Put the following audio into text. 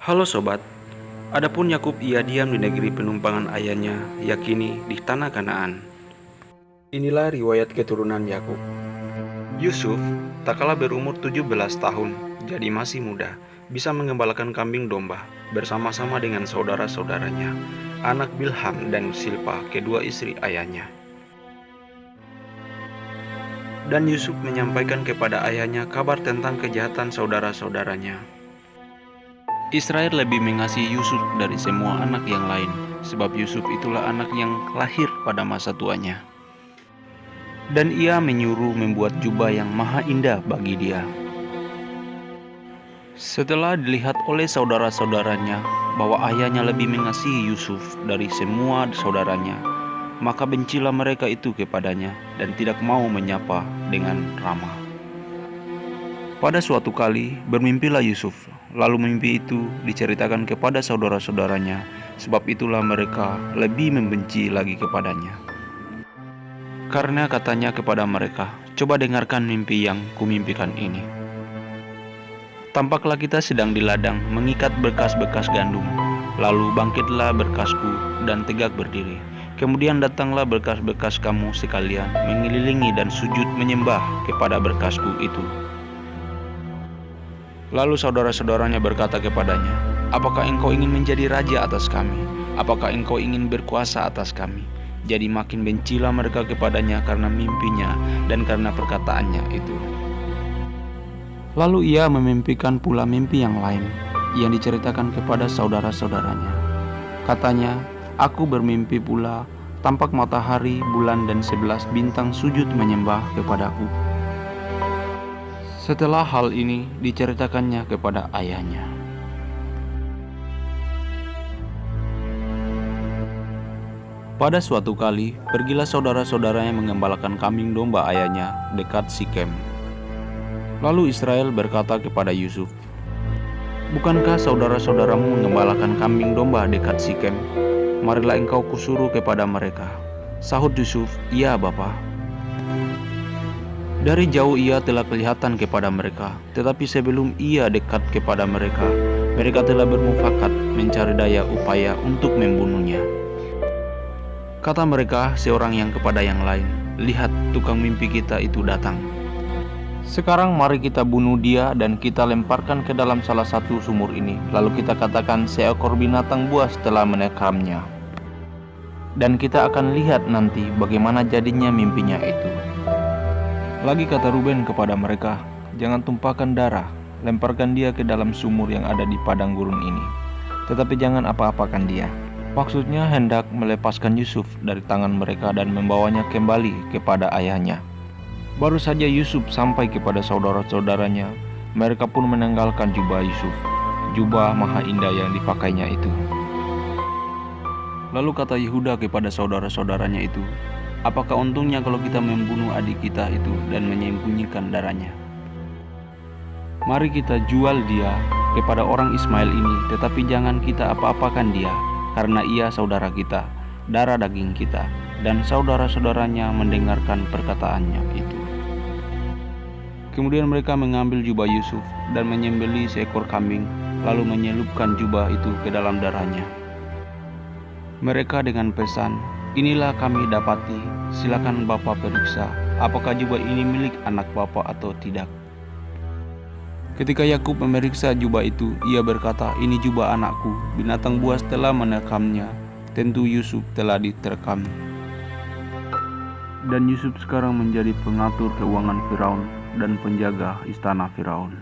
Halo sobat, adapun Yakub ia diam di negeri penumpangan ayahnya, yakini di tanah Kanaan. Inilah riwayat keturunan Yakub. Yusuf tak kalah berumur 17 tahun, jadi masih muda, bisa mengembalakan kambing domba bersama-sama dengan saudara-saudaranya, anak Bilham dan Silpa, kedua istri ayahnya. Dan Yusuf menyampaikan kepada ayahnya kabar tentang kejahatan saudara-saudaranya. Israel lebih mengasihi Yusuf dari semua anak yang lain, sebab Yusuf itulah anak yang lahir pada masa tuanya. Dan ia menyuruh membuat jubah yang maha indah bagi dia. Setelah dilihat oleh saudara-saudaranya bahwa ayahnya lebih mengasihi Yusuf dari semua saudaranya, maka bencilah mereka itu kepadanya dan tidak mau menyapa dengan ramah. Pada suatu kali bermimpilah Yusuf, lalu mimpi itu diceritakan kepada saudara-saudaranya, sebab itulah mereka lebih membenci lagi kepadanya. Karena katanya kepada mereka, "Coba dengarkan mimpi yang kumimpikan ini. Tampaklah kita sedang di ladang mengikat bekas-bekas gandum, lalu bangkitlah berkasku dan tegak berdiri. Kemudian datanglah bekas-bekas kamu sekalian mengelilingi dan sujud menyembah kepada berkasku itu." Lalu saudara-saudaranya berkata kepadanya, "Apakah engkau ingin menjadi raja atas kami? Apakah engkau ingin berkuasa atas kami?" Jadi makin bencilah mereka kepadanya karena mimpinya dan karena perkataannya itu. Lalu ia memimpikan pula mimpi yang lain yang diceritakan kepada saudara-saudaranya. Katanya, "Aku bermimpi pula, tampak matahari, bulan dan 11 bintang sujud menyembah kepadaku." Setelah hal ini diceritakannya kepada ayahnya. Pada suatu kali, pergilah saudara-saudaranya mengembalakan kambing domba ayahnya dekat Sikem. Lalu Israel berkata kepada Yusuf, "Bukankah saudara-saudaramu mengembalakan kambing domba dekat Sikem? Marilah engkau kusuruh kepada mereka." Sahut Yusuf, "Iya, Bapa." Dari jauh ia telah kelihatan kepada mereka, tetapi sebelum ia dekat kepada mereka, mereka telah bermufakat mencari daya upaya untuk membunuhnya. Kata mereka seorang yang kepada yang lain, "Lihat, tukang mimpi kita itu datang. Sekarang mari kita bunuh dia dan kita lemparkan ke dalam salah satu sumur ini, lalu kita katakan seekor binatang buas telah menekamnya. Dan kita akan lihat nanti bagaimana jadinya mimpinya itu." Lagi kata Ruben kepada mereka, "Jangan tumpahkan darah, lemparkan dia ke dalam sumur yang ada di padang gurun ini. Tetapi jangan apa-apakan dia." Maksudnya hendak melepaskan Yusuf dari tangan mereka dan membawanya kembali kepada ayahnya. Baru saja Yusuf sampai kepada saudara-saudaranya, mereka pun menanggalkan jubah Yusuf, jubah maha indah yang dipakainya itu. Lalu kata Yehuda kepada saudara-saudaranya itu, "Apakah untungnya kalau kita membunuh adik kita itu dan menyembunyikan darahnya? Mari kita jual dia kepada orang Ismail ini, tetapi jangan kita apa-apakan dia, karena ia saudara kita, darah daging kita." Dan saudara-saudaranya mendengarkan perkataannya itu. Kemudian mereka mengambil jubah Yusuf dan menyembelih seekor kambing, lalu menyelupkan jubah itu ke dalam darahnya. Mereka dengan pesan, "Inilah kami dapati, silakan Bapa periksa, apakah jubah ini milik anak Bapa atau tidak." Ketika Yakub memeriksa jubah itu, ia berkata, "Ini jubah anakku, binatang buas telah menekamnya, tentu Yusuf telah diterkam." Dan Yusuf sekarang menjadi pengatur keuangan Firaun dan penjaga istana Firaun.